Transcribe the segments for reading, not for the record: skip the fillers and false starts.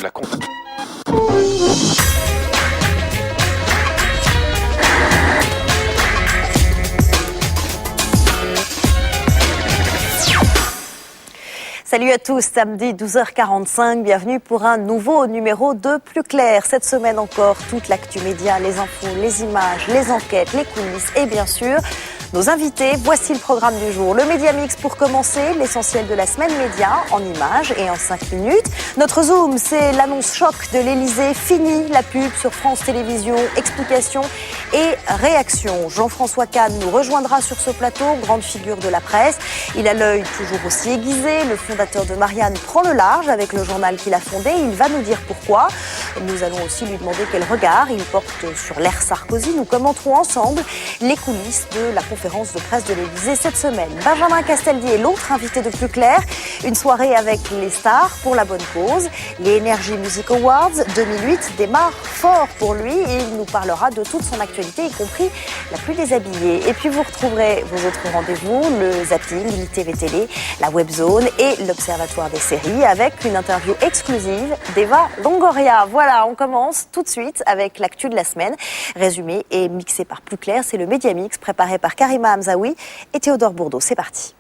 La con... Salut à tous, samedi 12h45, bienvenue pour un nouveau numéro de Plus Clair. Cette semaine encore, toute l'actu média, les infos, les images, les enquêtes, les coulisses et bien sûr, nos invités. Voici le programme du jour. Le Média Mix pour commencer, l'essentiel de la semaine média en images et en 5 minutes. Notre Zoom, c'est l'annonce choc de l'Elysée. Fini la pub sur France Télévisions, explications et réactions. Jean-François Kahn nous rejoindra sur ce plateau, grande figure de la presse. Il a l'œil toujours aussi aiguisé. Le fondateur de Marianne prend le large avec le journal qu'il a fondé. Il va nous dire pourquoi. Nous allons aussi lui demander quel regard il porte sur l'ère Sarkozy. Nous commenterons ensemble les coulisses de la conférence de presse de l'Elysée cette semaine. Benjamin Castaldi est l'autre invité de Plus Clair. Une soirée avec les stars pour la bonne cause. Les Energy Music Awards 2008 démarrent fort pour lui et il nous parlera de toute son actualité, y compris la plus déshabillée. Et puis vous retrouverez vos autres rendez-vous, le zapping, l'ITV Télé, la Webzone et l'Observatoire des séries avec une interview exclusive d'Eva Longoria. Voilà, on commence tout de suite avec l'actu de la semaine, résumé et mixé par Plus Clair. C'est le Média Mix préparé par Karima Hamzaoui et Théodore Bourdeau. C'est parti.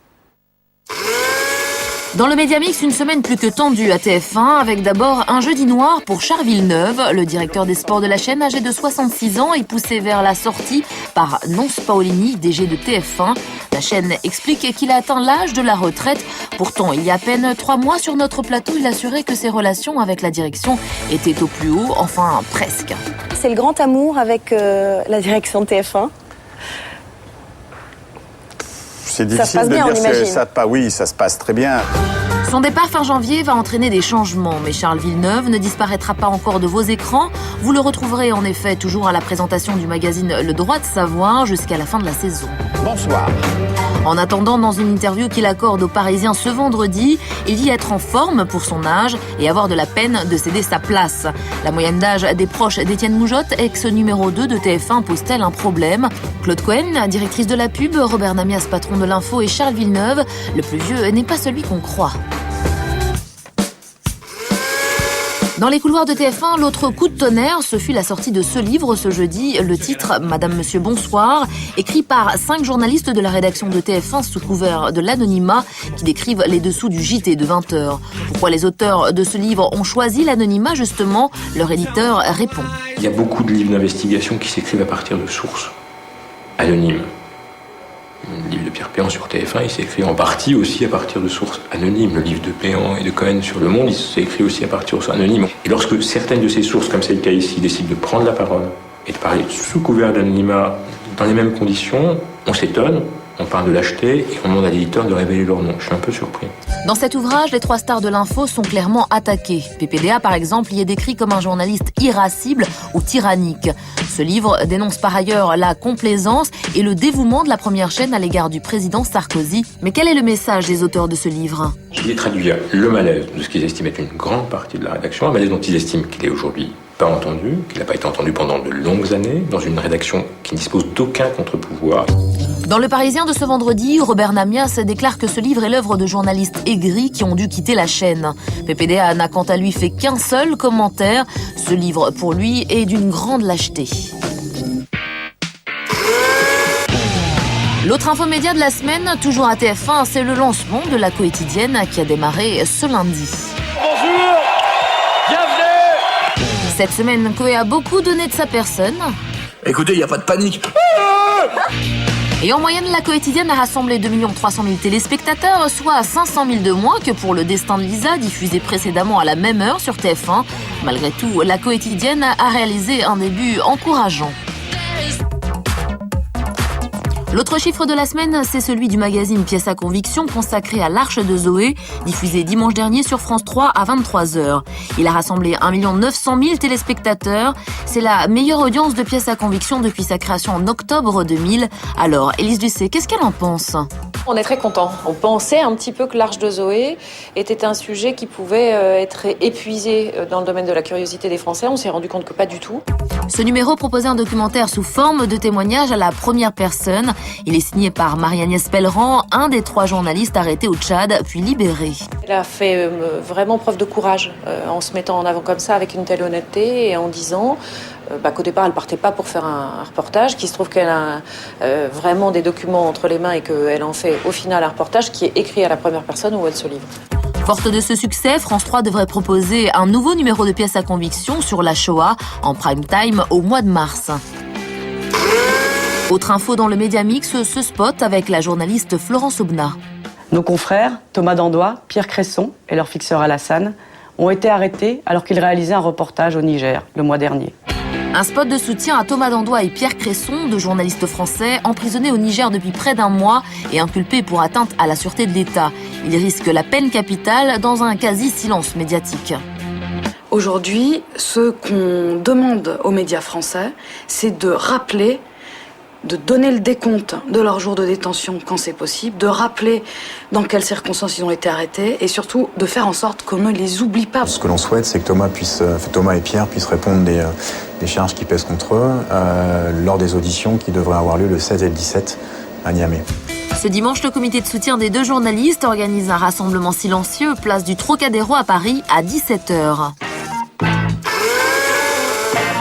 Dans le Média Mix, une semaine plus que tendue à TF1, avec d'abord un jeudi noir pour Charles Villeneuve. Le directeur des sports de la chaîne, âgé de 66 ans, est poussé vers la sortie par Nonce Paolini, DG de TF1. La chaîne explique qu'il a atteint l'âge de la retraite. Pourtant, il y a à peine 3 mois sur notre plateau, il assurait que ses relations avec la direction étaient au plus haut, enfin presque. C'est le grand amour avec la direction de TF1. C'est difficile de dire on imagine. Oui, ça se passe très bien. Son départ fin janvier va entraîner des changements, mais Charles Villeneuve ne disparaîtra pas encore de vos écrans. Vous le retrouverez en effet toujours à la présentation du magazine Le Droit de Savoir jusqu'à la fin de la saison. Bonsoir. En attendant, dans une interview qu'il accorde aux Parisiens ce vendredi, il dit être en forme pour son âge et avoir de la peine de céder sa place. La moyenne d'âge des proches d'Étienne Moujotte, ex numéro 2 de TF1, pose-t-elle un problème? Claude Cohen, directrice de la pub, Robert Namias, patron de l'info et Charles Villeneuve, le plus vieux n'est pas celui qu'on croit. Dans les couloirs de TF1, l'autre coup de tonnerre, ce fut la sortie de ce livre ce jeudi, le titre « Madame, Monsieur, Bonsoir », écrit par 5 journalistes de la rédaction de TF1 sous couvert de l'anonymat qui décrivent les dessous du JT de 20h. Pourquoi les auteurs de ce livre ont choisi l'anonymat, justement, leur éditeur répond. Il y a beaucoup de livres d'investigation qui s'écrivent à partir de sources anonymes. Le livre de Pierre Péan sur TF1, il s'est écrit en partie aussi à partir de sources anonymes. Le livre de Péan et de Cohen sur Le Monde, il s'est écrit aussi à partir de sources anonymes. Et lorsque certaines de ces sources, comme c'est le cas ici, décident de prendre la parole et de parler sous couvert d'anonymat dans les mêmes conditions, on s'étonne, on parle de lâcheté et on demande à l'éditeur de révéler leur nom. Je suis un peu surpris. Dans cet ouvrage, les 3 stars de l'info sont clairement attaquées. PPDA, par exemple, y est décrit comme un journaliste irascible ou tyrannique. Ce livre dénonce par ailleurs la complaisance et le dévouement de la première chaîne à l'égard du président Sarkozy. Mais quel est le message des auteurs de ce livre? Il est traduit le malaise de ce qu'ils estiment être une grande partie de la rédaction, un malaise dont ils estiment qu'il est aujourd'hui pas entendu, qu'il n'a pas été entendu pendant de longues années, dans une rédaction qui ne dispose d'aucun contre-pouvoir. Dans Le Parisien de ce vendredi, Robert Namias déclare que ce livre est l'œuvre de journalistes aigris qui ont dû quitter la chaîne. PPDA n'a quant à lui fait qu'un seul commentaire. Ce livre, pour lui, est d'une grande lâcheté. L'autre infomédia de la semaine, toujours à TF1, c'est le lancement de la quotidienne qui a démarré ce lundi. Bonjour, bienvenue. Cette semaine, Coé a beaucoup donné de sa personne. Écoutez, il n'y a pas de panique. Et en moyenne, la quotidienne a rassemblé 2 300 000 téléspectateurs, soit 500 000 de moins que pour Le Destin de Lisa, diffusé précédemment à la même heure sur TF1. Malgré tout, la quotidienne a réalisé un début encourageant. L'autre chiffre de la semaine, c'est celui du magazine Pièce à conviction consacré à l'Arche de Zoé, diffusé dimanche dernier sur France 3 à 23h. Il a rassemblé 1 900 000 téléspectateurs. C'est la meilleure audience de Pièce à conviction depuis sa création en octobre 2000. Alors, Élise Lucet, qu'est-ce qu'elle en pense ? On est très contents. On pensait un petit peu que l'Arche de Zoé était un sujet qui pouvait être épuisé dans le domaine de la curiosité des Français. On s'est rendu compte que pas du tout. Ce numéro proposait un documentaire sous forme de témoignage à la première personne. Il est signé par Marie-Agnès Pelleran, un des 3 journalistes arrêtés au Tchad, puis libérés. Elle a fait vraiment preuve de courage en se mettant en avant comme ça, avec une telle honnêteté et en disant qu'au départ, elle partait pas pour faire un reportage, qu'il se trouve qu'elle a vraiment des documents entre les mains et qu'elle en fait au final un reportage qui est écrit à la première personne où elle se livre. Forte de ce succès, France 3 devrait proposer un nouveau numéro de pièces à conviction sur la Shoah en prime time au mois de mars. Autre info dans le Média Mix, ce spot avec la journaliste Florence Aubenas. Nos confrères, Thomas Dandois, Pierre Cresson et leur fixeur Alassane, ont été arrêtés alors qu'ils réalisaient un reportage au Niger le mois dernier. Un spot de soutien à Thomas Dandois et Pierre Cresson, 2 journalistes français emprisonnés au Niger depuis près d'1 mois et inculpés pour atteinte à la sûreté de l'État. Ils risquent la peine capitale dans un quasi-silence médiatique. Aujourd'hui, ce qu'on demande aux médias français, c'est de rappeler, de donner le décompte de leurs jours de détention quand c'est possible, de rappeler dans quelles circonstances ils ont été arrêtés et surtout de faire en sorte qu'on ne les oublie pas. Ce que l'on souhaite, c'est que Thomas et Pierre puissent répondre des charges qui pèsent contre eux lors des auditions qui devraient avoir lieu le 16 et le 17 à Niamey. Ce dimanche, le comité de soutien des 2 journalistes organise un rassemblement silencieux place du Trocadéro à Paris à 17h.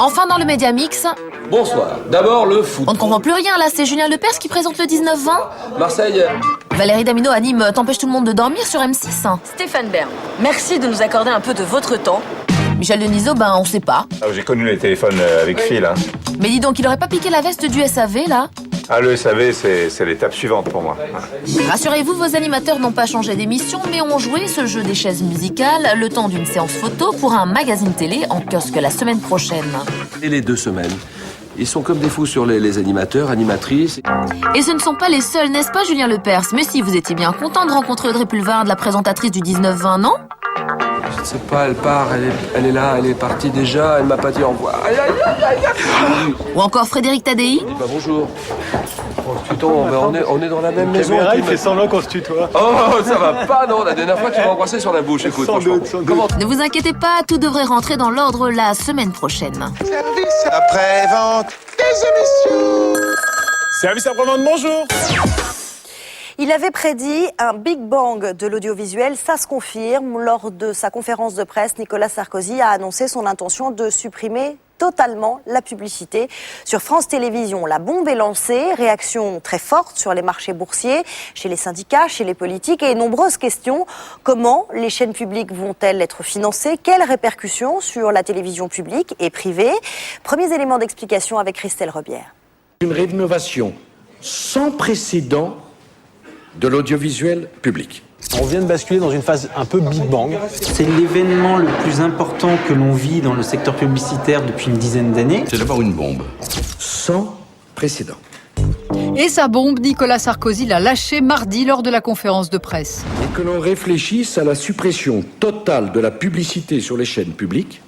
Enfin dans le Média Mix... Bonsoir. D'abord, le foot. On ne comprend plus rien là, c'est Julien Lepers qui présente le 19-20. Marseille. Valérie Damineau anime T'empêche tout le monde de dormir sur M6. Stéphane Bern, merci de nous accorder un peu de votre temps. Michel Denisot, on sait pas. J'ai connu les téléphones avec fil. Hein. Mais dis donc, il aurait pas piqué la veste du SAV là? Le SAV, c'est l'étape suivante pour moi. Rassurez-vous, vos animateurs n'ont pas changé d'émission, mais ont joué ce jeu des chaises musicales le temps d'une séance photo pour un magazine télé en kiosque la semaine prochaine. Et les 2 semaines. Ils sont comme des fous sur les animateurs, animatrices. Et ce ne sont pas les seuls, n'est-ce pas, Julien Lepers? Mais si, vous étiez bien content de rencontrer Audrey Pulvar, la présentatrice du 19-20, non? Je ne sais pas, elle part, elle est là, elle est partie déjà, elle m'a pas dit au revoir. Aïe, aïe, aïe, aïe. Ou encore Frédéric Tadei? Bonjour. On est dans la même maison. Il fait semblant qu'on se tutoie. Oh, ça va pas, non. La dernière fois, tu m'as embrassé sur la bouche. Écoute, sans doute. Ne vous inquiétez pas, tout devrait rentrer dans l'ordre la semaine prochaine. Service après-vente des émissions. Service après-vente, bonjour. Il avait prédit un Big Bang de l'audiovisuel, ça se confirme. Lors de sa conférence de presse, Nicolas Sarkozy a annoncé son intention de supprimer totalement la publicité. Sur France Télévisions, la bombe est lancée, réaction très forte sur les marchés boursiers, chez les syndicats, chez les politiques et nombreuses questions. Comment les chaînes publiques vont-elles être financées? Quelles répercussions sur la télévision publique et privée? Premiers éléments d'explication avec Christelle Rebière. Une rénovation sans précédent de l'audiovisuel public. On vient de basculer dans une phase un peu Big Bang. C'est l'événement le plus important que l'on vit dans le secteur publicitaire depuis une dizaine d'années. C'est d'abord une bombe sans précédent. Et sa bombe, Nicolas Sarkozy l'a lâchée mardi lors de la conférence de presse. Et que l'on réfléchisse à la suppression totale de la publicité sur les chaînes publiques,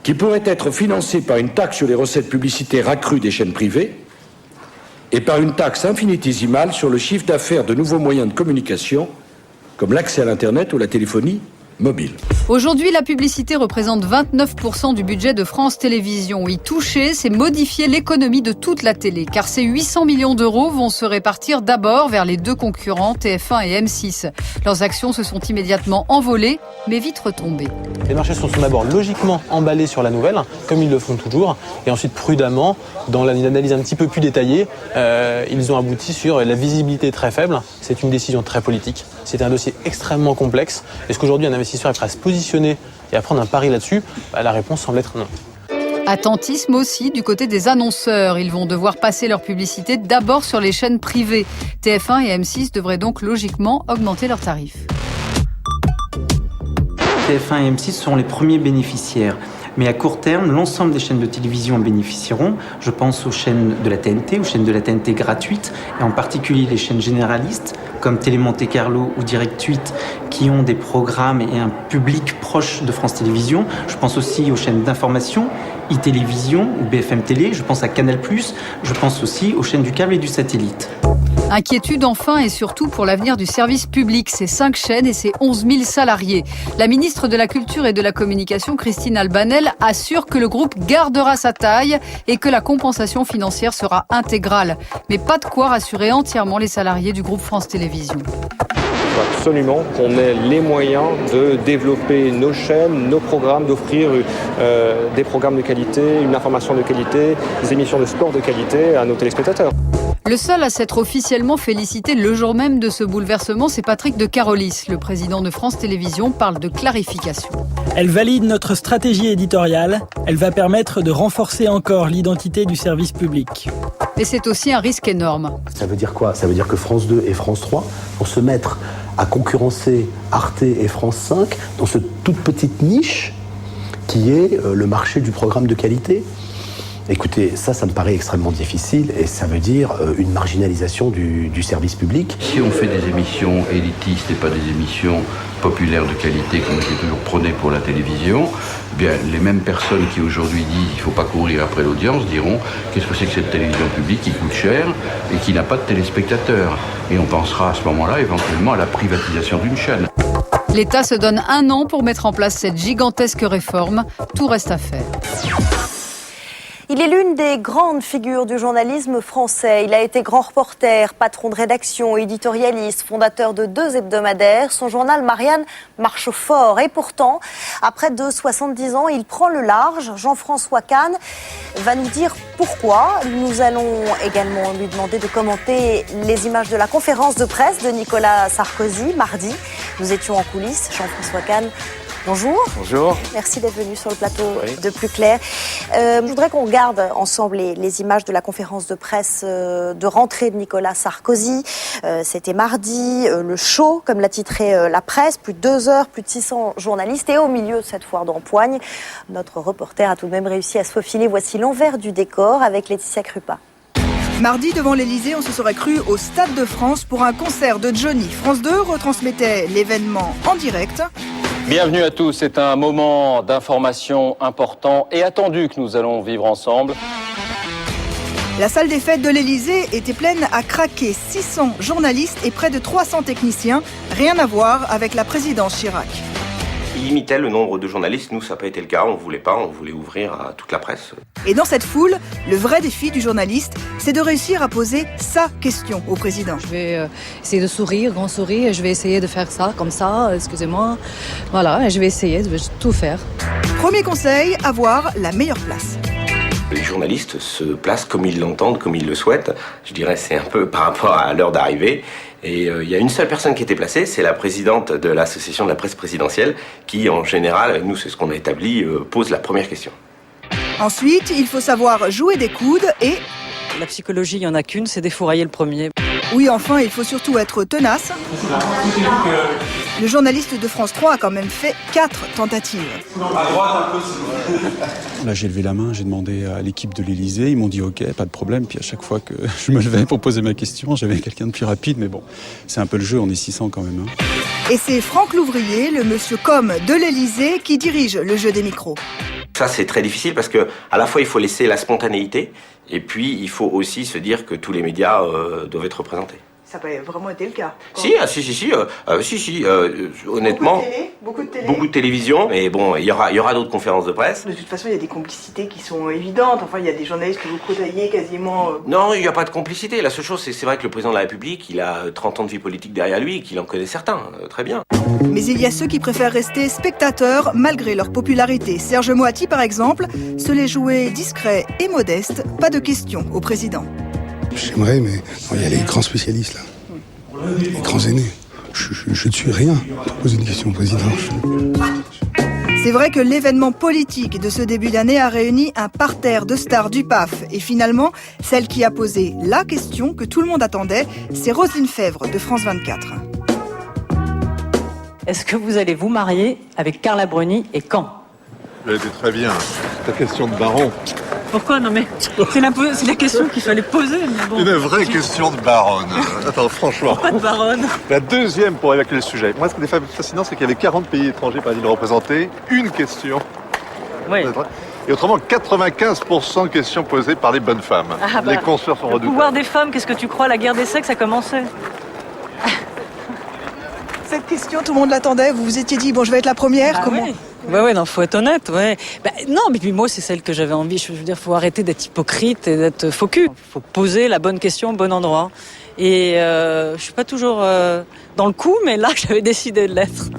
qui pourrait être financée par une taxe sur les recettes publicitaires accrues des chaînes privées, et par une taxe infinitésimale sur le chiffre d'affaires de nouveaux moyens de communication, comme l'accès à l'Internet ou la téléphonie mobile. Aujourd'hui, la publicité représente 29% du budget de France Télévisions. Y toucher, c'est modifier l'économie de toute la télé, car ces 800 millions d'euros vont se répartir d'abord vers les 2 concurrents, TF1 et M6. Leurs actions se sont immédiatement envolées, mais vite retombées. Les marchés se sont d'abord logiquement emballés sur la nouvelle, comme ils le font toujours, et ensuite prudemment, dans une analyse un petit peu plus détaillée, ils ont abouti sur la visibilité très faible. C'est une décision très politique. C'est un dossier extrêmement complexe. Est-ce qu'aujourd'hui un investisseur est prêt à se positionner et à prendre un pari là-dessus? La réponse semble être non. Attentisme aussi du côté des annonceurs. Ils vont devoir passer leur publicité d'abord sur les chaînes privées. TF1 et M6 devraient donc logiquement augmenter leurs tarifs. TF1 et M6 seront les premiers bénéficiaires. Mais à court terme, l'ensemble des chaînes de télévision en bénéficieront. Je pense aux chaînes de la TNT, aux chaînes de la TNT gratuites, et en particulier les chaînes généralistes, comme Télé Monte Carlo ou Direct 8, qui ont des programmes et un public proche de France Télévisions. Je pense aussi aux chaînes d'information, iTélévision ou BFM Télé. Je pense à Canal+, je pense aussi aux chaînes du câble et du satellite. Inquiétude enfin et surtout pour l'avenir du service public, ses 5 chaînes et ses 11 000 salariés. La ministre de la Culture et de la Communication, Christine Albanel, assure que le groupe gardera sa taille et que la compensation financière sera intégrale. Mais pas de quoi rassurer entièrement les salariés du groupe France Télévisions. Il faut absolument qu'on ait les moyens de développer nos chaînes, nos programmes, d'offrir des programmes de qualité, une information de qualité, des émissions de sport de qualité à nos téléspectateurs. Le seul à s'être officiellement félicité le jour même de ce bouleversement, c'est Patrick de Carolis. Le président de France Télévisions parle de clarification. Elle valide notre stratégie éditoriale. Elle va permettre de renforcer encore l'identité du service public. Et c'est aussi un risque énorme. Ça veut dire quoi ? Ça veut dire que France 2 et France 3 vont se mettre à concurrencer Arte et France 5 dans cette toute petite niche qui est le marché du programme de qualité. Écoutez, ça me paraît extrêmement difficile et ça veut dire une marginalisation du service public. Si on fait des émissions élitistes et pas des émissions populaires de qualité comme j'ai toujours prôné pour la télévision, eh bien, les mêmes personnes qui aujourd'hui disent qu'il ne faut pas courir après l'audience diront qu'est-ce que c'est que cette télévision publique qui coûte cher et qui n'a pas de téléspectateurs. Et on pensera à ce moment-là éventuellement à la privatisation d'une chaîne. L'État se donne 1 an pour mettre en place cette gigantesque réforme. Tout reste à faire. Il est l'une des grandes figures du journalisme français. Il a été grand reporter, patron de rédaction, éditorialiste, fondateur de 2 hebdomadaires. Son journal Marianne marche fort. Et pourtant, à près de 70 ans, il prend le large. Jean-François Kahn va nous dire pourquoi. Nous allons également lui demander de commenter les images de la conférence de presse de Nicolas Sarkozy mardi. Nous étions en coulisses. Jean-François Kahn, bonjour. Bonjour. Merci d'être venu sur le plateau de Plus Clair. Je voudrais qu'on regarde ensemble les images de la conférence de presse de rentrée de Nicolas Sarkozy. C'était mardi, le show, comme l'a titré la presse, plus de 2 heures, plus de 600 journalistes. Et au milieu de cette foire d'empoigne, notre reporter a tout de même réussi à se faufiler. Voici l'envers du décor avec Laetitia Krupa. Mardi, devant l'Elysée, on se serait cru au Stade de France pour un concert de Johnny. France 2 retransmettait l'événement en direct. Bienvenue à tous, c'est un moment d'information important et attendu que nous allons vivre ensemble. La salle des fêtes de l'Elysée était pleine à craquer. 600 journalistes et près de 300 techniciens. Rien à voir avec la présidence Chirac. Il limitait le nombre de journalistes. Nous, ça n'a pas été le cas. On voulait pas. On voulait ouvrir à toute la presse. Et dans cette foule, le vrai défi du journaliste, c'est de réussir à poser sa question au président. Je vais essayer de sourire, grand sourire, et je vais essayer de faire ça, comme ça, excusez-moi. Voilà, et je vais essayer de tout faire. Premier conseil, avoir la meilleure place. Les journalistes se placent comme ils l'entendent, comme ils le souhaitent. Je dirais c'est un peu par rapport à l'heure d'arrivée. Et il y a une seule personne qui était placée, c'est la présidente de l'association de la presse présidentielle qui, en général, nous c'est ce qu'on a établi, pose la première question. Ensuite, il faut savoir jouer des coudes et... La psychologie, il n'y en a qu'une, c'est défourailler le premier. Oui, enfin, il faut surtout être tenace. Le journaliste de France 3 a quand même fait 4 tentatives. Là, j'ai levé la main, j'ai demandé à l'équipe de l'Elysée, ils m'ont dit OK, pas de problème. Puis à chaque fois que je me levais pour poser ma question, j'avais quelqu'un de plus rapide, mais bon, c'est un peu le jeu, on est 600 quand même. Et c'est Franck Louvrier, le monsieur com de l'Elysée, qui dirige le jeu des micros. Ça, c'est très difficile parce que à la fois, il faut laisser la spontanéité et puis il faut aussi se dire que tous les médias doivent être représentés. Ça peut vraiment été le cas. Si, honnêtement, beaucoup de télé. Beaucoup de télévision, mais bon, il y aura d'autres conférences de presse. De toute façon, il y a des complicités qui sont évidentes. Enfin, il y a des journalistes que vous côtoyez quasiment... Non, il n'y a pas de complicité. La seule chose, c'est vrai que le président de la République, il a 30 ans de vie politique derrière lui et qu'il en connaît certains, très bien. Mais il y a ceux qui préfèrent rester spectateurs malgré leur popularité. Serge Moati, par exemple, se les jouait discret et modeste. Pas de questions au président. J'aimerais, mais il y a les grands spécialistes là, les grands aînés. Je ne suis rien pour poser une question au président. C'est vrai que l'événement politique de ce début d'année a réuni un parterre de stars du PAF. Et finalement, celle qui a posé la question que tout le monde attendait, c'est Roselyne Fèvre de France 24. Est-ce que vous allez vous marier avec Carla Bruni et quand ? Elle était très bien. Ta question de baron. Pourquoi ? Non mais c'est la question qu'il fallait poser. Mais bon. Une vraie question de baronne. Attends, franchement. Pourquoi de baronne ? La deuxième pour évacuer le sujet. Moi, ce qui est fascinant, c'est qu'il y avait 40 pays étrangers par exemple représentés. Une question. Oui. Et autrement, 95% de questions posées par les bonnes femmes. Ah bah, les consoeurs sont le redoutables. pouvoir des femmes, qu'est-ce que tu crois? La guerre des sexes a commencé. Cette question, tout le monde l'attendait. Vous vous étiez dit, bon, je vais être la première. Comment Ouais, non, faut être honnête, ouais. Non, mais puis moi, c'est celle que j'avais envie. Je veux dire, faut arrêter d'être hypocrite et d'être faux cul. Faut poser la bonne question au bon endroit. Et je suis pas toujours dans le coup, mais là, j'avais décidé de l'être.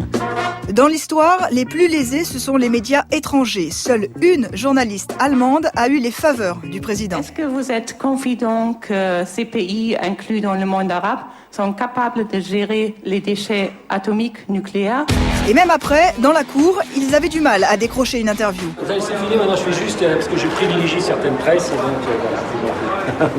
Dans l'histoire, les plus lésés, ce sont les médias étrangers. Seule une journaliste allemande a eu les faveurs du président. Est-ce que vous êtes confident que ces pays inclus dans le monde arabe sont capables de gérer les déchets atomiques nucléaires? Et même après, dans la cour, ils avaient du mal à décrocher une interview. C'est fini, maintenant je fais juste parce que je privilégie certaines presses et donc voilà.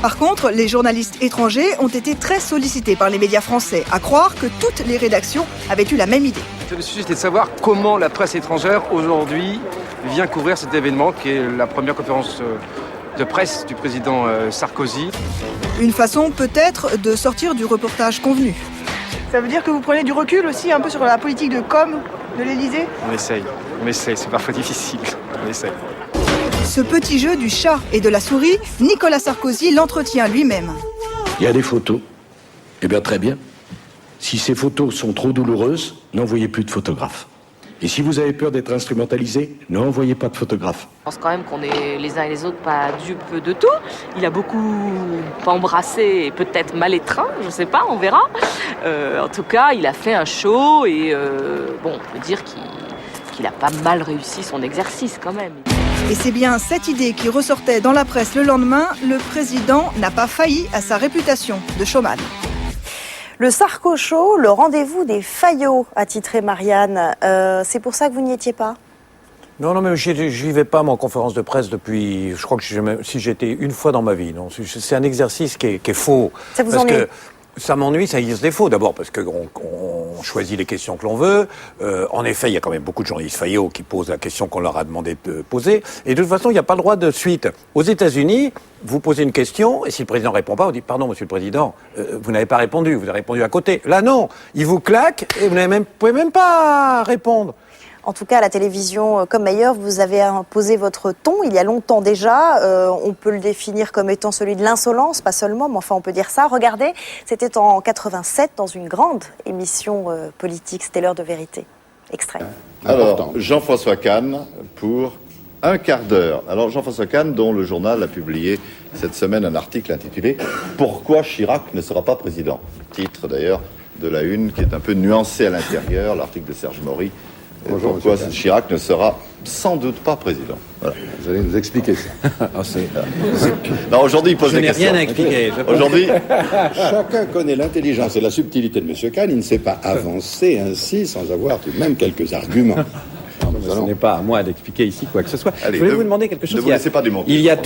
Par contre, les journalistes étrangers ont été très sollicités par les médias français, à croire que toutes les rédactions avaient eu la même idée. Le sujet, c'était de savoir comment la presse étrangère, aujourd'hui, vient couvrir cet événement qui est la première conférence de presse du président Sarkozy. Une façon peut-être de sortir du reportage convenu. Ça veut dire que vous prenez du recul aussi un peu sur la politique de com de l'Élysée? On essaye, c'est parfois difficile, on essaye. Ce petit jeu du chat et de la souris, Nicolas Sarkozy l'entretient lui-même. Il y a des photos. Eh bien, très bien. Si ces photos sont trop douloureuses, n'envoyez plus de photographes. Et si vous avez peur d'être instrumentalisé, n'envoyez pas de photographes. Je pense quand même qu'on est les uns et les autres pas dupes de tout. Il a beaucoup embrassé et peut-être mal étreint, je sais pas, on verra. En tout cas, il a fait un show et on peut dire qu'il a pas mal réussi son exercice quand même. Et c'est bien cette idée qui ressortait dans la presse le lendemain. Le président n'a pas failli à sa réputation de showman. Le Sarko Show, le rendez-vous des faillots, a titré Marianne. C'est pour ça que vous n'y étiez pas? Non, mais je n'y vais pas, moi, en conférence de presse depuis, je crois que si j'étais une fois dans ma vie. Non, c'est un exercice qui est faux. Ça vous ennuie? Ça m'ennuie, ça existe des faux. D'abord parce qu'on choisit les questions que l'on veut. En effet, il y a quand même beaucoup de journalistes faillots qui posent la question qu'on leur a demandé de poser. Et de toute façon, il n'y a pas le droit de suite. Aux États-Unis, vous posez une question et si le président ne répond pas, vous dites « Pardon, monsieur le président, vous n'avez pas répondu, vous avez répondu à côté. » Là, non. Il vous claque et vous ne pouvez même pas répondre. En tout cas, à la télévision comme ailleurs, vous avez imposé votre ton il y a longtemps déjà. On peut le définir comme étant celui de l'insolence, pas seulement, mais enfin on peut dire ça. Regardez, c'était en 87 dans une grande émission politique, c'était l'heure de vérité. Extrait. Alors, Jean-François Kahn pour un quart d'heure. Alors, Jean-François Kahn, dont le journal a publié cette semaine un article intitulé « Pourquoi Chirac ne sera pas président ?» Titre d'ailleurs de la une qui est un peu nuancé à l'intérieur, l'article de Serge Maury. Pourquoi Chirac ne sera sans doute pas président. Voilà. Vous allez nous expliquer ça. Non, aujourd'hui, il pose des questions. Je n'ai rien à expliquer. Aujourd'hui, chacun connaît l'intelligence et la subtilité de M. Kahn. Il ne s'est pas avancé ainsi sans avoir tout de même quelques arguments. Ce n'est pas à moi d'expliquer ici quoi que ce soit. Allez, je voulais vous demander quelque chose. Ne vous laissez pas démonter. Il y a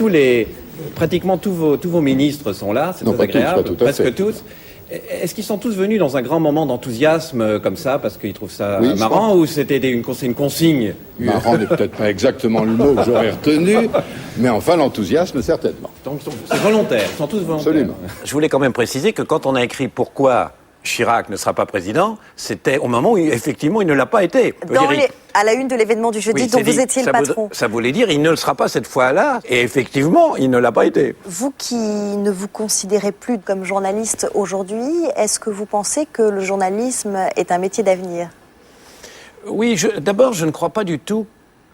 pratiquement tous vos ministres sont là, c'est très agréable, presque tous. Est-ce qu'ils sont tous venus dans un grand moment d'enthousiasme comme ça, parce qu'ils trouvent ça marrant, ou c'était une consigne? Marrant n'est peut-être pas exactement le mot que j'aurais retenu, mais enfin l'enthousiasme certainement. Donc c'est volontaire, ils sont tous volontaires. Absolument. Je voulais quand même préciser que quand on a écrit pourquoi Chirac ne sera pas président, c'était au moment où effectivement il ne l'a pas été. À la une de l'événement du jeudi, dont vous étiez le patron. Ça voulait dire il ne le sera pas cette fois-là, et effectivement il ne l'a pas été. Vous qui ne vous considérez plus comme journaliste aujourd'hui, est-ce que vous pensez que le journalisme est un métier d'avenir? Oui, d'abord je ne crois pas du tout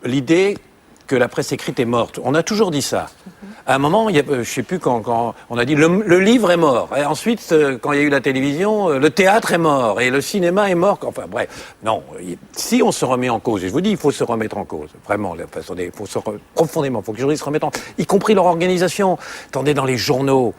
l'idée que la presse écrite est morte. On a toujours dit ça. À un moment, je ne sais plus quand on a dit le livre est mort. Et ensuite, quand il y a eu la télévision, le théâtre est mort et le cinéma est mort. Enfin bref, non. Si on se remet en cause, et je vous dis, il faut se remettre en cause. Vraiment, profondément. Il faut que les journalistes se remettent en cause, y compris leur organisation. Attendez, dans les journaux,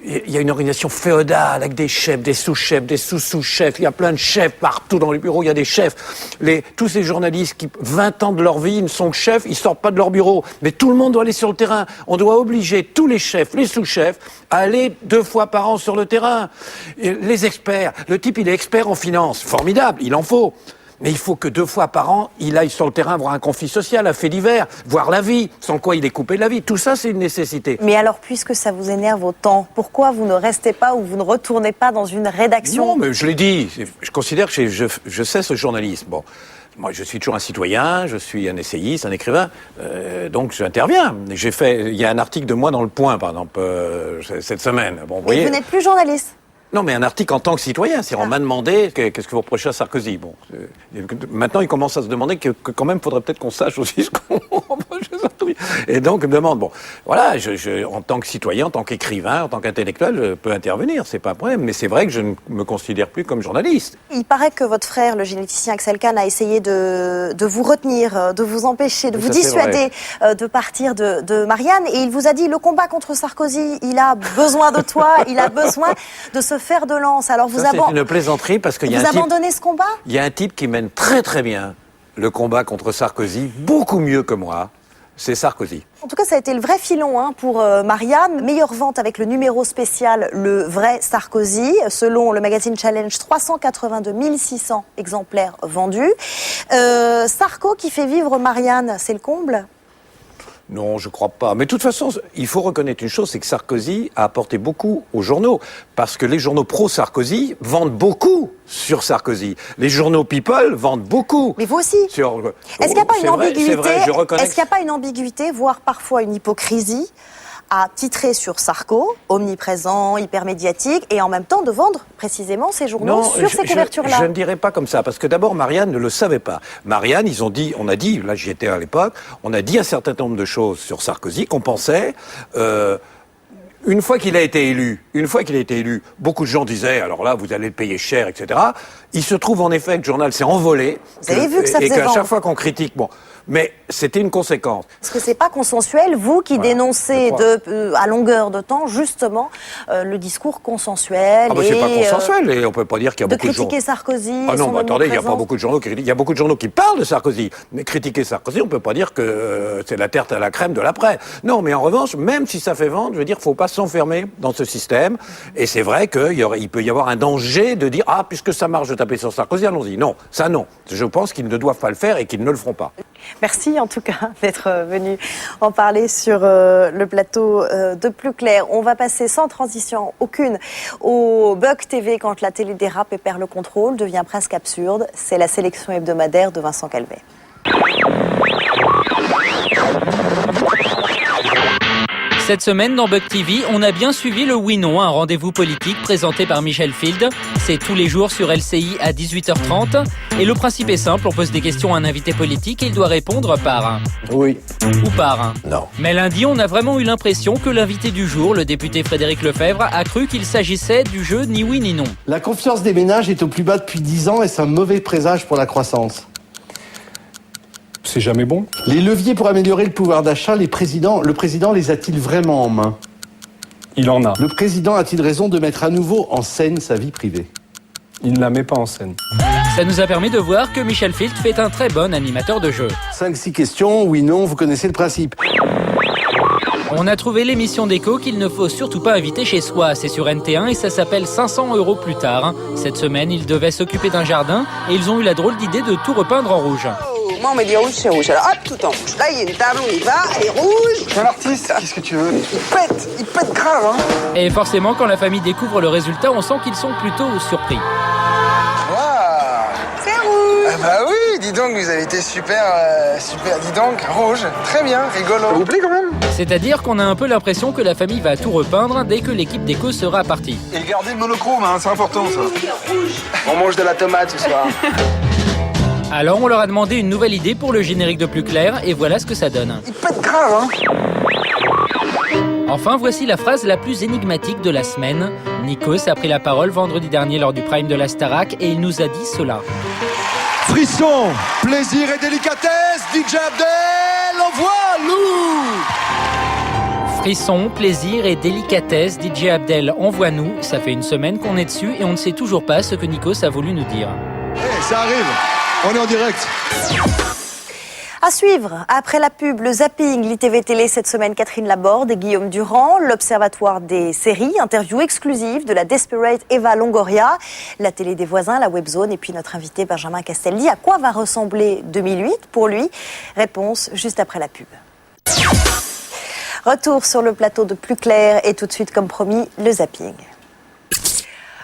il y a une organisation féodale avec des chefs, des sous-chefs, des sous-sous-chefs. Il y a plein de chefs partout dans les bureaux. Il y a des chefs. Tous ces journalistes qui, 20 ans de leur vie, ne sont que chefs, ils sortent pas de leur bureau. Mais tout le monde doit aller sur le terrain. On doit obliger tous les chefs, les sous-chefs, à aller 2 fois par an sur le terrain. Et les experts. Le type, il est expert en finance. Formidable, il en faut. Mais il faut que 2 fois par an, il aille sur le terrain voir un conflit social, un fait divers, voir la vie, sans quoi il est coupé de la vie. Tout ça, c'est une nécessité. Mais alors, puisque ça vous énerve autant, pourquoi vous ne restez pas ou vous ne retournez pas dans une rédaction? Non, mais je l'ai dit. Je considère que je sais ce journalisme. Bon. moi, je suis toujours un citoyen, je suis un essayiste, un écrivain, donc j'interviens. Il y a un article de moi dans Le Point, par exemple, cette semaine. Bon, vous voyez, vous n'êtes plus journaliste? non, mais un article en tant que citoyen. On m'a demandé qu'est-ce que vous reprochez à Sarkozy. Bon, maintenant, il commence à se demander que quand même, faudrait peut-être qu'on sache aussi ce qu'on reproche à Sarkozy. Et donc, demande, bon, voilà, en tant que citoyen, en tant qu'écrivain, en tant qu'intellectuel, je peux intervenir, c'est pas un problème. Mais c'est vrai que je ne me considère plus comme journaliste. Il paraît que votre frère, le généticien Axel Kahn, a essayé de vous retenir, de vous empêcher, de vous dissuader de partir de Marianne. Et il vous a dit, le combat contre Sarkozy, il a besoin de toi, il a besoin de se faire de lance. Alors c'est une plaisanterie parce qu'il y a vous abandonnez ce combat? Il y a un type qui mène très très bien le combat contre Sarkozy, beaucoup mieux que moi. C'est Sarkozy. En tout cas, ça a été le vrai filon pour Marianne. Meilleure vente avec le numéro spécial Le Vrai Sarkozy. Selon le magazine Challenge, 382 600 exemplaires vendus. Sarko qui fait vivre Marianne, c'est le comble? Non, je crois pas. Mais de toute façon, il faut reconnaître une chose, c'est que Sarkozy a apporté beaucoup aux journaux. Parce que les journaux pro-Sarkozy vendent beaucoup sur Sarkozy. Les journaux People vendent beaucoup. Mais vous aussi. Est-ce qu'il n'y a pas une ambiguïté? Est-ce qu'il n'y a pas une ambiguïté, voire parfois une hypocrisie, à titrer sur Sarko, omniprésent, hypermédiatique, et en même temps de vendre précisément ces journaux sur ces couvertures-là? Je ne dirais pas comme ça, parce que d'abord, Marianne ne le savait pas. Marianne, on a dit, là j'y étais à l'époque, on a dit un certain nombre de choses sur Sarkozy qu'on pensait... Une fois qu'il a été élu, beaucoup de gens disaient, alors là, vous allez le payer cher, etc. Il se trouve en effet que le journal s'est envolé. Vous avez vu que ça faisait et qu'à vendre. chaque fois qu'on critique, mais c'était une conséquence. Est-ce que c'est pas consensuel, vous qui dénoncez à longueur de temps, justement, le discours consensuel c'est pas consensuel, et on peut pas dire qu'il y a beaucoup de gens... De critiquer Sarkozy. Ah non, attendez, il n'y a pas beaucoup de journaux qui critiquent. Il y a beaucoup de journaux qui parlent de Sarkozy. Mais critiquer Sarkozy, on peut pas dire que c'est la tarte à la crème de l'après. Non, mais en revanche, même si ça fait vendre, je veux dire, faut pas s'enfermer dans ce système. Et c'est vrai qu'il peut y avoir un danger de dire, puisque ça marche de taper sur Sarkozy, allons-y. Non, ça non. Je pense qu'ils ne doivent pas le faire et qu'ils ne le feront pas. Merci en tout cas d'être venu en parler sur le plateau de Plus Clair. On va passer sans transition aucune au Bug TV quand la télé dérape et perd le contrôle, devient presque absurde. C'est la sélection hebdomadaire de Vincent Calvet. Cette semaine dans Bug TV, on a bien suivi le Oui-Non, un rendez-vous politique présenté par Michel Field. C'est tous les jours sur LCI à 18h30. Et le principe est simple, on pose des questions à un invité politique et il doit répondre par un. Oui. Ou par un. Non. Mais lundi, on a vraiment eu l'impression que l'invité du jour, le député Frédéric Lefebvre, a cru qu'il s'agissait du jeu ni oui ni non. La confiance des ménages est au plus bas depuis 10 ans et c'est un mauvais présage pour la croissance. C'est jamais bon. Les leviers pour améliorer le pouvoir d'achat, le président les a-t-il vraiment en main? Il en a. Le président a-t-il raison de mettre à nouveau en scène sa vie privée? Il ne la met pas en scène. Ça nous a permis de voir que Michel Field fait un très bon animateur de jeu. 5-6 questions, oui, non, vous connaissez le principe. On a trouvé l'émission d'écho qu'il ne faut surtout pas inviter chez soi. C'est sur NT1 et ça s'appelle 500 € plus tard. Cette semaine, ils devaient s'occuper d'un jardin et ils ont eu la drôle d'idée de tout repeindre en rouge. Moi, on m'a dit rouge, c'est rouge. Alors, hop, tout en rouge. Là, il y a une table, on y va, elle est rouge. C'est un artiste, qu'est-ce que tu veux? Il pète grave, hein. Et forcément, quand la famille découvre le résultat, on sent qu'ils sont plutôt surpris. Waouh, c'est rouge. Ah bah oui, dis donc, vous avez été super, dis donc, rouge. Très bien, rigolo. Ça vous plaît quand même? C'est-à-dire qu'on a un peu l'impression que la famille va tout repeindre dès que l'équipe d'écho sera partie. Et gardez le monochrome, hein, c'est important ça. On mange de la tomate ce soir. Alors on leur a demandé une nouvelle idée pour le générique de Plus Clair et voilà ce que ça donne. Il pète grave, hein. Enfin, voici la phrase la plus énigmatique de la semaine. Nikos a pris la parole vendredi dernier lors du prime de la Starac et il nous a dit cela. Frisson, plaisir et délicatesse, DJ Abdel, envoie-nous! Frisson, plaisir et délicatesse, DJ Abdel, envoie-nous. Ça fait une semaine qu'on est dessus et on ne sait toujours pas ce que Nikos a voulu nous dire. Hey, ça arrive, on est en direct. À suivre, après la pub, le zapping, l'ITV Télé cette semaine, Catherine Laborde et Guillaume Durand, l'Observatoire des séries, interview exclusive de la Desperate Eva Longoria, la télé des voisins, la webzone et puis notre invité Benjamin Castaldi. À quoi va ressembler 2008 pour lui? Réponse juste après la pub. Retour sur le plateau de Plus Clair et tout de suite, comme promis, le zapping.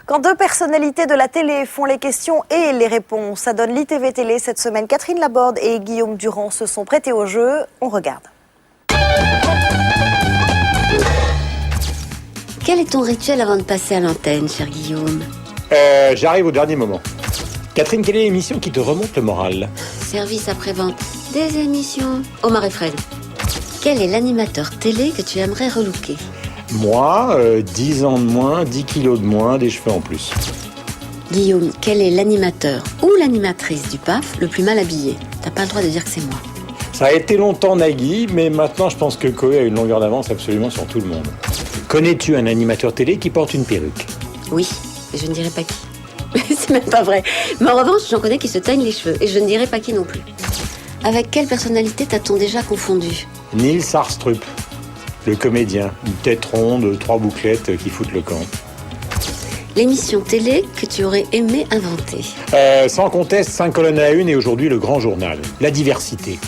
Quand deux personnalités de la télé font les questions et les réponses, ça donne l'ITV Télé cette semaine. Catherine Laborde et Guillaume Durand se sont prêtés au jeu. On regarde. Quel est ton rituel avant de passer à l'antenne, cher Guillaume? J'arrive au dernier moment. Catherine, quelle est l'émission qui te remonte le moral? Service après-vente. Des émissions. Omar et Fred. Quel est l'animateur télé que tu aimerais relooker? Moi, 10 ans de moins, 10 kilos de moins, des cheveux en plus. Guillaume, quel est l'animateur ou l'animatrice du PAF le plus mal habillé? T'as pas le droit de dire que c'est moi. Ça a été longtemps Nagui, mais maintenant je pense que Coé a une longueur d'avance absolument sur tout le monde. Connais-tu un animateur télé qui porte une perruque? Oui, mais je ne dirai pas qui. C'est même pas vrai. Mais en revanche, j'en connais qui se teignent les cheveux, et je ne dirai pas qui non plus. Avec quelle personnalité t'as-t-on déjà confondu? Nils Sarstrup, le comédien, une tête ronde, 3 bouclettes qui foutent le camp. L'émission télé que tu aurais aimé inventer? Sans conteste, 5 colonnes à la une et aujourd'hui le grand journal. La diversité.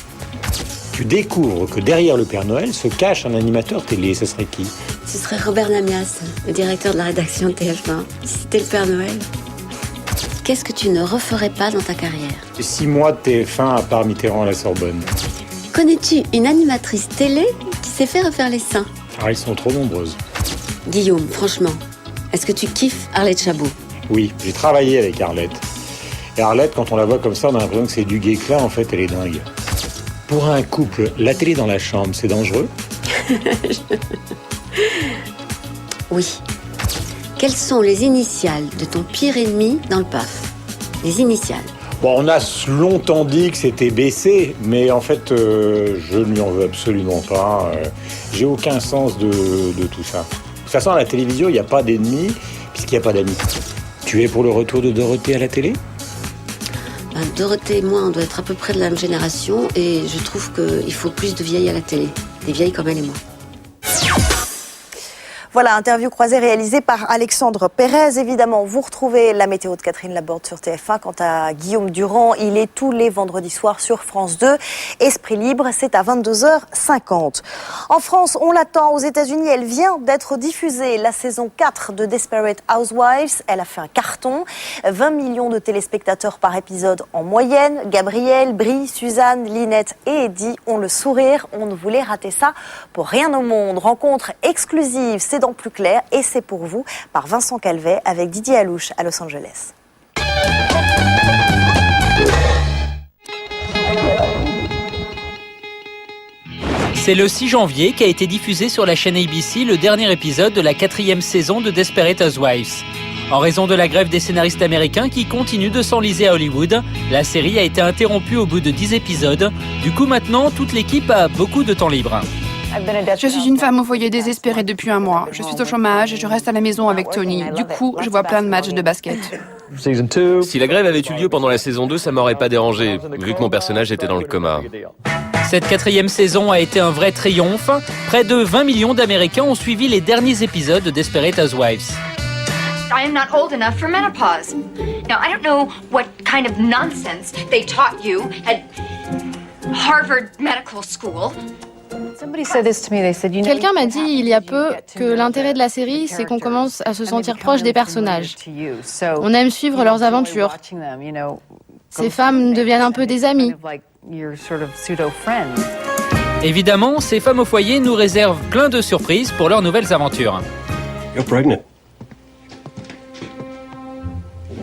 Tu découvres que derrière le Père Noël se cache un animateur télé. Ce serait qui? Ce serait Robert Namias, le directeur de la rédaction de TF1. Si c'était le Père Noël. Qu'est-ce que tu ne referais pas dans ta carrière? 6 mois de TF1 à part Mitterrand à la Sorbonne. Connais-tu une animatrice télé qui s'est fait refaire les seins? Ah, elles sont trop nombreuses. Guillaume, franchement, est-ce que tu kiffes Arlette Chabot? Oui, j'ai travaillé avec Arlette. Et Arlette, quand on la voit comme ça, on a l'impression que c'est du Guesclin. En fait, elle est dingue. Pour un couple, la télé dans la chambre, c'est dangereux? Oui. Quelles sont les initiales de ton pire ennemi dans le PAF? Les initiales. Bon, on a longtemps dit que c'était BC, mais en fait, je ne lui en veux absolument pas. J'ai aucun sens de tout ça. De toute façon, à la télévision, il n'y a pas d'ennemis, puisqu'il n'y a pas d'amis. Tu es pour le retour de Dorothée à la télé? Dorothée et moi, on doit être à peu près de la même génération, et je trouve qu'il faut plus de vieilles à la télé. Des vieilles comme elle et moi. Voilà, interview croisée réalisée par Alexandre Pérez. Évidemment, vous retrouvez la météo de Catherine Laborde sur TF1. Quant à Guillaume Durand, il est tous les vendredis soirs sur France 2. Esprit libre, c'est à 22h50. En France, on l'attend. Aux États-Unis, elle vient d'être diffusée. La saison 4 de Desperate Housewives, elle a fait un carton. 20 millions de téléspectateurs par épisode en moyenne. Gabriel, Brie, Suzanne, Lynette et Eddie ont le sourire. On ne voulait rater ça pour rien au monde. Rencontre exclusive, c'est dans Plus clair et c'est pour vous par Vincent Calvet avec Didier Alouche à Los Angeles. C'est le 6 janvier qu'a été diffusé sur la chaîne ABC le dernier épisode de la 4e saison de Desperate Housewives. En raison de la grève des scénaristes américains qui continuent de s'enliser à Hollywood, la série a été interrompue au bout de 10 épisodes. Du coup, maintenant, toute l'équipe a beaucoup de temps libre. Je suis une femme au foyer désespérée depuis un mois. Je suis au chômage et je reste à la maison avec Tony. Du coup, je vois plein de matchs de basket. Si la grève avait eu lieu pendant la saison 2, ça m'aurait pas dérangé, vu que mon personnage était dans le coma. Cette 4e saison a été un vrai triomphe. Près de 20 millions d'Américains ont suivi les derniers épisodes de Desperate Housewives. I am not old enough for menopause. Now, I don't know what kind of nonsense they taught you at Harvard Medical School. Quelqu'un m'a dit il y a peu que l'intérêt de la série, c'est qu'on commence à se sentir proche des personnages. On aime suivre leurs aventures. Ces femmes deviennent un peu des amies. Évidemment, ces femmes au foyer nous réservent plein de surprises pour leurs nouvelles aventures. You're pregnant.